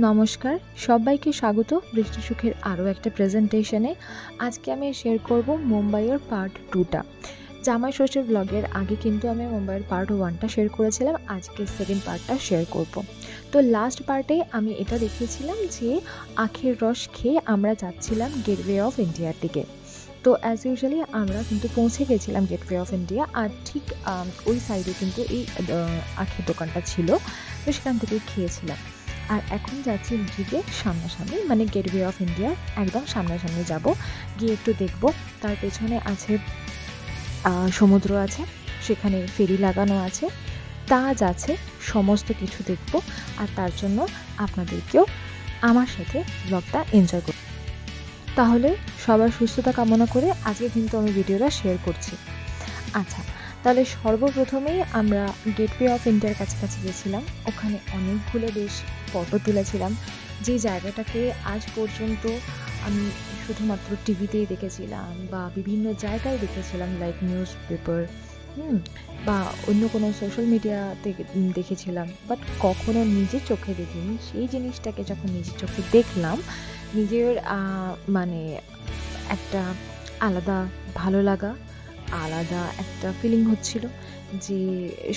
নমস্কার, সবাইকে স্বাগত বৃষ্টি সুখের আরও একটা প্রেজেন্টেশনে। আজকে আমি শেয়ার করব মুম্বাইয়ের পার্ট 2টা। জামাই ষষ্ঠীর ব্লগের আগে কিন্তু আমি মুম্বাইয়ের পার্ট 1টা শেয়ার করেছিলাম, আজকে সেকেন্ড পার্টটা শেয়ার করব। তো লাস্ট পার্টে আমি এটা দেখিয়েছিলাম যে আখের রস খেয়ে আমরা যাচ্ছিলাম গেটওয়ে অফ ইন্ডিয়ার দিকে। তো অ্যাজ ইউজুয়ালি আমরা কিন্তু পৌঁছে গেছিলাম গেটওয়ে অফ ইন্ডিয়া, আর ঠিক ওই সাইডে কিন্তু এই আখের দোকানটা ছিল, তো সেখান থেকে খেয়েছিলাম। আর এখন যাচ্ছি দিকে সামনাসামনি, মানে গেটওয়ে অফ ইন্ডিয়া একদম সামনাসামনি যাব, গিয়ে একটু দেখব। তার পেছনে আছে সমুদ্র আছে, সেখানে ফেরি লাগানো আছে, তাজ আছে, সমস্ত কিছু দেখব। আর তার জন্য আপনাদেরকেও আমার সাথে ব্লগটা এনজয় করব। তাহলে সবার সুস্থতা কামনা করে আজকে কিন্তু আমি ভিডিওটা শেয়ার করছি। আচ্ছা, তাহলে সর্বপ্রথমেই আমরা গেটওয়ে অফ ইন্ডিয়ার কাছাকাছি গেছিলাম, ওখানে অনেকগুলো বেশ ফটো তুলেছিলাম। যে জায়গাটাকে আজ পর্যন্ত আমি শুধুমাত্র টিভিতেই দেখেছিলাম বা বিভিন্ন জায়গায় দেখেছিলাম, লাইক নিউজ পেপার বা অন্য কোনো সোশ্যাল মিডিয়াতে দেখেছিলাম, বাট কখনো নিজের চোখে দেখিনি। সেই জিনিসটাকে যখন নিজের চোখে দেখলাম, নিজের মানে একটা আলাদা ভালো লাগা, আলাদা একটা ফিলিং হচ্ছিল যে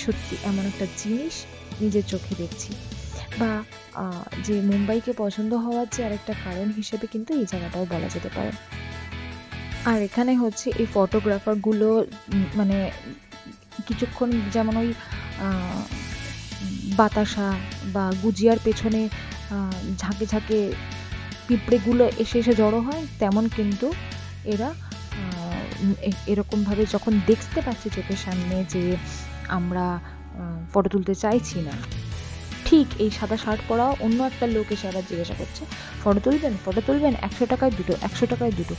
সত্যি এমন একটা জিনিস নিজের চোখে দেখছি। বা যে মুম্বাইকে পছন্দ হওয়ার যে আরেকটা কারণ হিসেবে কিন্তু এই জায়গাটাও বলা যেতে পারে। আর এখানে হচ্ছে এই ফটোগ্রাফারগুলো মানে কিছুক্ষণ যেমন ওই বাতাসা বা গুজিয়ার পেছনে ঝাঁকে ঝাঁকে পিঁপড়েগুলো এসে এসে জড়ো হয়, তেমন কিন্তু এরা এরকমভাবে যখন দেখতে পাচ্ছি চোখের সামনে যে আমরা ফটো তুলতে চাইছি না, ঠিক এই সাদা শার্ট পরা অন্য একটা লোক এসে আবার জিজ্ঞাসা করছে, ফটো তুলবেন 100 টাকায় দুটো, 100 টাকায় দুটো।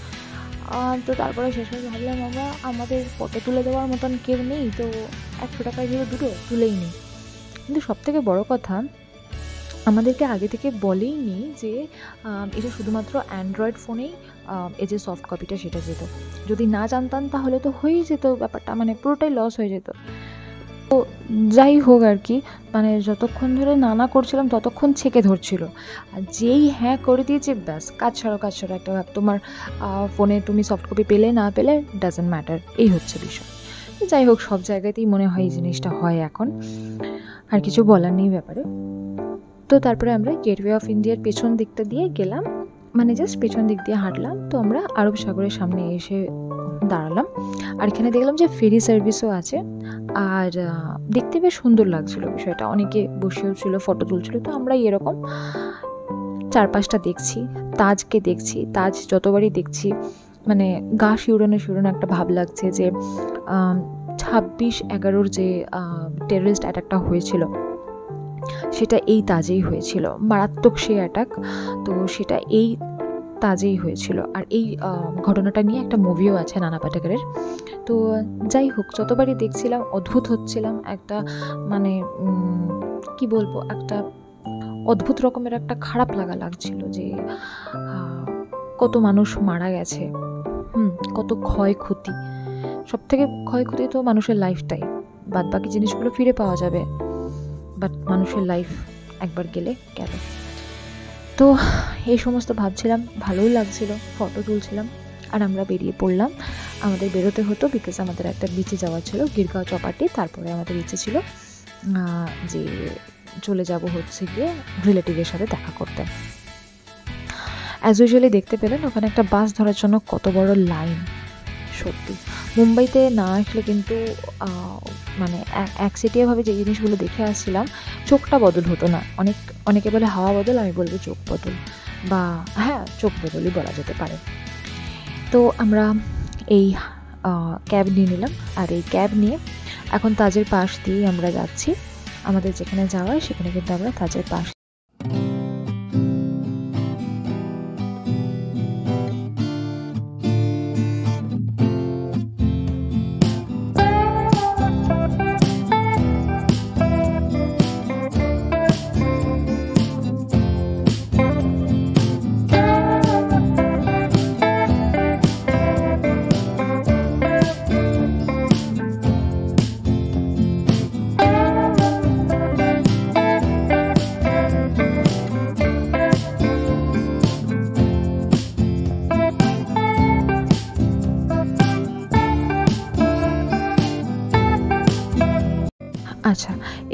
তো তারপরে শেষ হয়ে ভাবলাম আমাদের ফটো তুলে দেওয়ার মতন কেউ নেই, তো 100 টাকায় দুটো তুলেই নিই। কিন্তু সবথেকে বড় কথা, আমাদেরকে আগে থেকে বলেই নি যে এটা শুধুমাত্র অ্যান্ড্রয়েড ফোনেই এই যে সফট কপিটা সেটা যেত। যদি না জানতাম তাহলে তো হয়েই যেত ব্যাপারটা, মানে পুরোটাই লস হয়ে যেত। তো যাই হোক আর কি, মানে যতক্ষণ ধরে না করছিলাম ততক্ষণ ছেঁকে ধরছিল, আর যেই হ্যাঁ করে দিয়েছে ব্যাস কাজ ছাড়ো একটা ভাব, তোমার ফোনে তুমি সফট কপি পেলে না পেলে ডাজন্ট ম্যাটার, এই হচ্ছে বিষয়। যাই হোক, সব জায়গাতেই মনে হয় এই জিনিসটা হয় এখন, আর কিছু বলার নেই ব্যাপারে। তো তারপরে আমরা গেটওয়ে অফ ইন্ডিয়ার পেছন দিকটা দিয়ে গেলাম, মানে জাস্ট পেছন দিক দিয়ে হাঁটলাম। তো আমরা আরব সাগরের সামনে এসে দাঁড়ালাম, আর এখানে দেখলাম যে ফেরি সার্ভিসও আছে, আর দেখতে বেশ সুন্দর লাগছিল বিষয়টা। অনেকে বসেও ছিল, ফটো তুলছিল। তো আমরা এরকম চারপাশটা দেখছি, তাজকে দেখছি। তাজ যতবারই দেখছি মানে গা শিউরানো একটা ভাব লাগছে যে 26/11 যে টেররিস্ট অ্যাটাকটা হয়েছিল সেটা এই তাজেই হয়েছিল, মারাত্মক সেই অ্যাটাক। তো সেটা এই তাজেই হয়েছিল, আর এই ঘটনাটা নিয়ে একটা মুভিও আছে নানা পাটেকরের। তো যাই হোক, যতবারই দেখছিলাম অদ্ভুত হচ্ছিলাম, একটা মানে কি বলবো, একটা অদ্ভুত রকমের একটা খারাপ লাগছিল যে কত মানুষ মারা গেছে, কত ক্ষয়ক্ষতি। সব থেকে ক্ষয়ক্ষতি তো মানুষের লাইফটাই, বাদ বাকি জিনিসগুলো ফিরে পাওয়া যাবে, বাট মানুষের লাইফ একবার গেলে গেল। তো এই সমস্ত ভাবছিলাম, ভালোই লাগছিল, ফটো তুলছিলাম। আর আমরা বেরিয়ে পড়লাম। আমাদের বেরোতে হতো বিকজ আমাদের একটা বিচে যাওয়া ছিল, গিরগাঁও চপাটি। তারপরে আমাদের ইচ্ছে ছিল যে চলে যাব হচ্ছে গিয়ে রিলেটিভের সাথে দেখা করতে। অ্যাজ ইউজুয়ালি দেখতে পেলেন ওখানে একটা বাস ধরার জন্য কত বড় লাইন। সত্যি মুম্বাইতে না আসলে কিন্তু মানে একচেটিয়াভাবে যে জিনিসগুলো দেখে আসছিলাম, চোখটা বদল হতো না। অনেকে বলে হাওয়া বদল, আমি বলবো চোখ বদল, বা হ্যাঁ চোখ বদলই বলা যেতে পারে। তো আমরা এই ক্যাব নিয়ে নিলাম, আর এই ক্যাব নিয়ে এখন তাজের পাশ দিয়েই আমরা যাচ্ছি। আমাদের যেখানে যাওয়ার সেখানে কিন্তু আমরা তাজের পাশ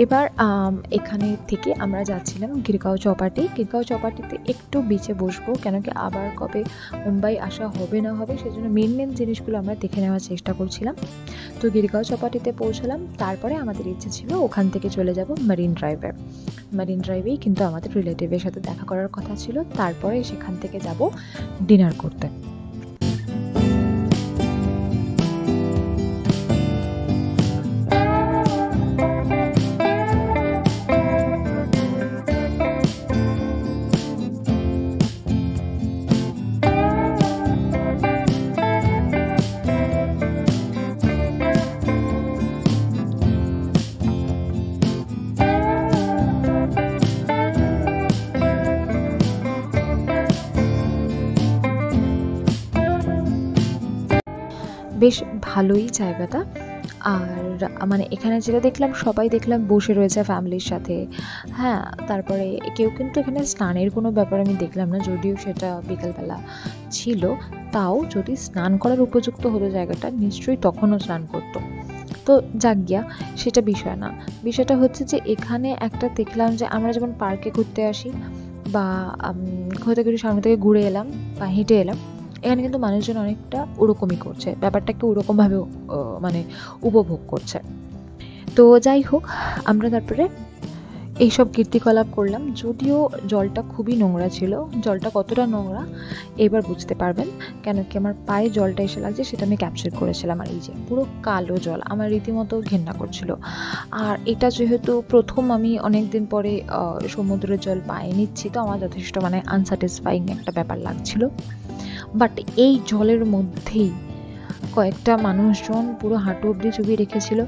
এবার এখানে থেকে আমরা যাচ্ছিলাম গিরগাঁও চৌপাটি। গিরগাঁও চৌপাটিতে একটু বিচে বসবো, কেন কি আবার কবে মুম্বাই আসা হবে না হবে সেজন্য মেন জিনিসগুলো আমরা দেখে নেওয়ার চেষ্টা করছিলাম। তো গিরগাঁও চৌপাটিতে পৌঁছলাম, তারপরে আমাদের ইচ্ছে ছিল ওখান থেকে চলে যাব মারিন ড্রাইভে। মারিন ড্রাইভেই কিন্তু আমাদের রিলেটিভের সাথে দেখা করার কথা ছিল, তারপরে সেখান থেকে যাব ডিনার করতে। বেশ ভালোই জায়গাটা। আর মানে এখানে যেটা দেখলাম, সবাই দেখলাম বসে রয়েছে ফ্যামিলির সাথে। হ্যাঁ, তারপরে কেউ কিন্তু এখানে স্নানের কোনো ব্যাপার আমি দেখলাম না, যদিও সেটা বিকালবেলা ছিল। তাও যদি স্নান করার উপযুক্ত হতো জায়গাটা, নিশ্চয়ই তখনও স্নান করতো। তো যাক গিয়া, সেটা বিষয় না। বিষয়টা হচ্ছে যে এখানে একটা দেখলাম যে আমরা যেমন পার্কে ঘুরতে আসি বা কোথা থেকে সামনে থেকে ঘুরে এলাম বা হেঁটে এলাম, এখানে কিন্তু মানুষজন অনেকটা ওরকমই করছে, ব্যাপারটাকে ওরকমভাবে মানে উপভোগ করছে। তো যাই হোক, আমরা তারপরে এইসব কীর্তিকলাপ করলাম। যদিও জলটা খুবই নোংরা ছিল, জলটা কতটা নোংরা এবার বুঝতে পারবেন, কেন কি আমার পায়ে জলটা এসে লাগছে সেটা আমি ক্যাপচার করেছিলাম। আর এই যে পুরো কালো জল, আমার রীতিমতো ঘেন্না করছিল। আর এটা যেহেতু প্রথম আমি অনেক দিন পরে সমুদ্রের জল পায়ে নিচ্ছি, তো আমার যথেষ্ট মানে আনস্যাটিসফাইং একটা ব্যাপার লাগছিল। বাট এই জলের মধ্যেই কয়েকটা মানুষজন পুরো হাঁটু অবধি চুবিয়ে রেখেছিল,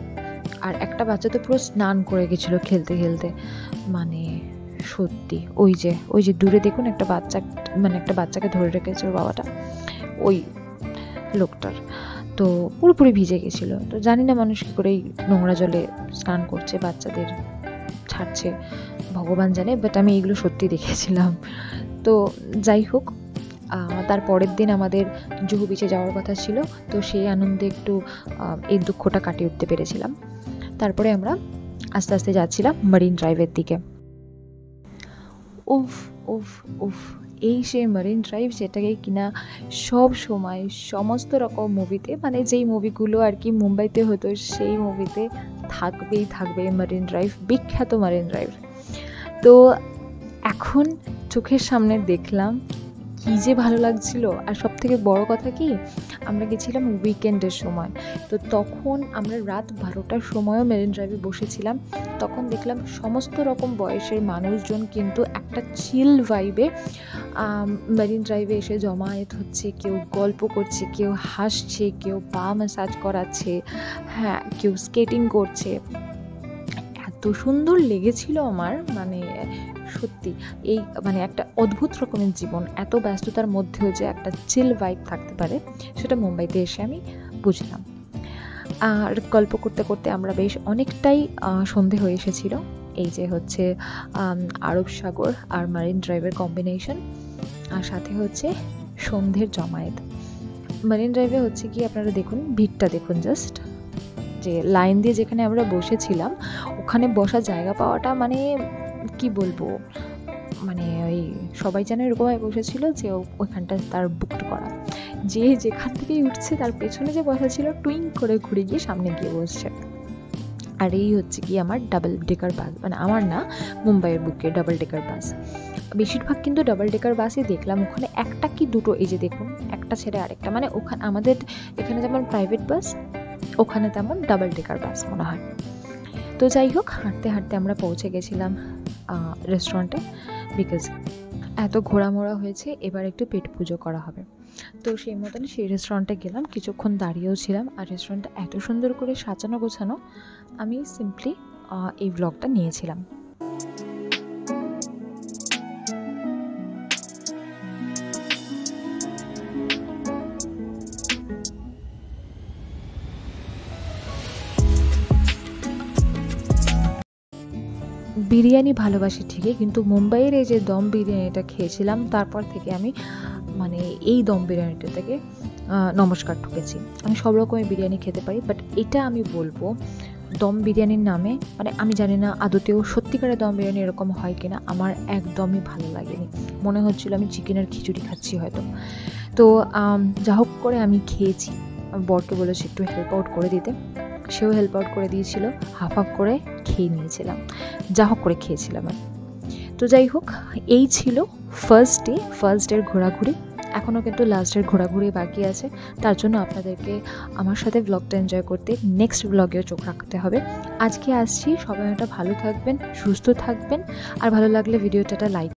আর একটা বাচ্চা তো পুরো স্নান করে গেছিলো খেলতে খেলতে। মানে সত্যি ওই যে দূরে দেখুন একটা বাচ্চা, মানে একটা বাচ্চাকে ধরে রেখেছে ওর বাবাটা, ওই লোকটার তো পুরোপুরি ভিজে গেছিলো। তো জানি না মানুষ কী করে এই নোংরা জলে স্নান করছে, বাচ্চাদের ছাড়ছে, ভগবান জানে। বাট আমি এইগুলো সত্যি দেখেছিলাম। তো যাই হোক, তার পরের দিন আমাদের জুহু বিচে যাওয়ার কথা ছিল, তো সেই আনন্দে একটু এই দুঃখটা কাটিয়ে উঠতে পেরেছিলাম। তারপরে আমরা আস্তে আস্তে যাচ্ছিলাম মারিন ড্রাইভের দিকে। উফ উফ উফ, এই সেই মারিন ড্রাইভ যেটাকে কিনা সব সময় সমস্ত রকম মুভিতে, মানে যেই মুভিগুলো আর কি মুম্বাইতে হতো সেই মুভিতে থাকবে মারিন ড্রাইভ, বিখ্যাত মারিন ড্রাইভ। তো এখন চোখের সামনে দেখলাম, কী যে ভালো লাগছিল। আর সব থেকে বড় কথা কি, আমরা গেছিলাম উইকেন্ডের সময়, তো তখন আমরা রাত 12টার সময়ও মেরিন ড্রাইভে বসেছিলাম। তখন দেখলাম সমস্ত রকম বয়সের মানুষজন কিন্তু একটা চিল ভাইবে মেরিন ড্রাইভে এসে জমায়েত হচ্ছে, কেউ গল্প করছে, কেউ হাসছে, কেউ পা ম্যাসাজ করাচ্ছে, হ্যাঁ কেউ স্কেটিং করছে। এত সুন্দর লেগেছিল আমার, মানে সত্যি এই মানে একটা অদ্ভুত রকমের জীবন, এত ব্যস্ততার মধ্যেও যে একটা চিল ভাইব থাকতে পারে, সেটা মুম্বাইতে এসে আমি বুঝলাম। আর গল্প করতে করতে আমরা বেশ অনেকটাই সন্ধে হয়ে এসেছিল। এই যে হচ্ছে আরব সাগর আর মারিন ড্রাইভের কম্বিনেশন, আর সাথে হচ্ছে সন্ধ্যের জমায়েত। মারিন ড্রাইভে হচ্ছে কি, আপনারা দেখুন ভিড়টা দেখুন, জাস্ট যে লাইন দিয়ে যেখানে আমরা বসেছিলাম ওখানে বসার জায়গা পাওয়াটা মানে কি বলবো, মানে ওই সবাই যেন এরকমভাবে বসেছিল যে ওইখানটা তার বুকড করা, যে যেখান থেকেই উঠছে তার পেছনে যে বসা ছিল টুইং করে ঘুরে গিয়ে সামনে গিয়ে বসছে। আর এই হচ্ছে কি আমার ডাবল ডেকার বাস, মানে আমার না, মুম্বাইয়ের বুকে ডাবল ডেকার বাস। বেশিরভাগ কিন্তু ডাবল ডেকার বাসই দেখলাম, ওখানে একটা কি দুটো, এই যে দেখুন একটা ছেড়ে আরেকটা, মানে ওখানে আমাদের এখানে যেমন প্রাইভেট বাস, ওখানে তেমন ডাবল ডেকার বাস মনে হয়। তো যাই হোক, হাঁটতে হাঁটতে আমরা পৌঁছে গেছিলাম রেস্টুরেন্টে, বিকজ এত ঘোরামোড়া হয়েছে, এবার একটু পেট পুজো করা হবে। তো সেই মতন সেই রেস্টুরেন্টে গেলাম, কিছুক্ষণ দাঁড়িয়েও ছিলাম। আর রেস্টুরেন্টটা এত সুন্দর করে সাজানো গোছানো, আমি সিম্পলি এই ব্লগটা নিয়েছিলাম। বিরিয়ানি ভালোবাসি ঠিকই, কিন্তু মুম্বাইয়ের এই যে দম বিরিয়ানিটা খেয়েছিলাম, তারপর থেকে আমি মানে এই দম বিরিয়ানিটা থেকে নমস্কার ঠুকেছি। আমি সব রকমের বিরিয়ানি খেতে পারি, বাট এটা আমি বলবো দম বিরিয়ানির নামে, মানে আমি জানি না আদতেও সত্যিকারের দম বিরিয়ানি এরকম হয় কিনা, আমার একদমই ভালো লাগেনি। মনে হচ্ছিল আমি চিকেনের খিচুড়ি খাচ্ছি হয়তো। তো যা হোক করে আমি খেয়েছি। বরকে বলেছি একটু হেল্প আউট করে দিতে, সেও হেল্প আউট করে দিয়েছিল। হাফ হাফ করে খেয়ে নিয়েছিলাম, যা হোক করে খেয়েছিলাম আমি। তো যাই হোক, এই ছিল ফার্স্ট ডের ঘোরাঘুরি। এখনও কিন্তু লাস্টের ঘোরাঘুরি বাকি আছে, তার জন্য আপনাদেরকে আমার সাথে ব্লগটা এনজয় করতে নেক্সট ব্লগেও চোখ রাখতে হবে। আজকে আসছি, সবাই একটা ভালো থাকবেন, সুস্থ থাকবেন, আর ভালো লাগলে ভিডিওটা লাইক